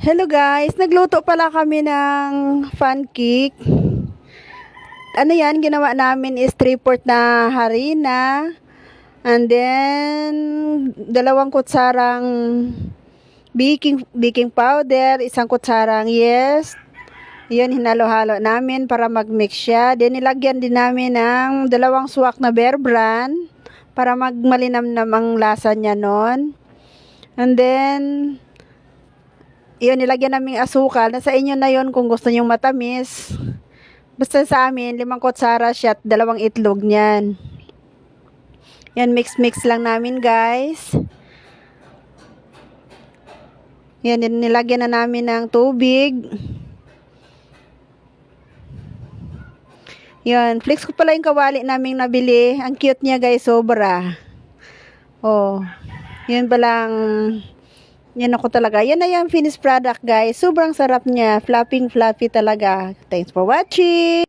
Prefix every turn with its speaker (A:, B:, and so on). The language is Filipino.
A: Hello guys, nagluto pala kami ng pancake. Ano yan, ginawa namin is 3/4 na harina. And then, 2 kutsarang baking powder, 1 kutsarang yeast. Yun, hinalo-halo namin para mag-mix siya. Then, nilagyan din namin ng 2 suwak na Bear Brand para magmalinamnam ang lasa niya nun. And then, yun, nilagyan namin asukal. Nasa inyo na yun kung gusto nyong matamis. Basta sa amin, 5 kutsara siya at 2 itlog niyan. Yan, mix-mix lang namin, guys. Yan, nilagyan na namin ng tubig. Yan, flex ko pala yung kawali naming nabili. Ang cute niya, guys, sobra. Oh, yun palang... Yan ako talaga. Yan na yung finished product, guys. Sobrang sarap niya. Fluffy talaga. Thanks for watching.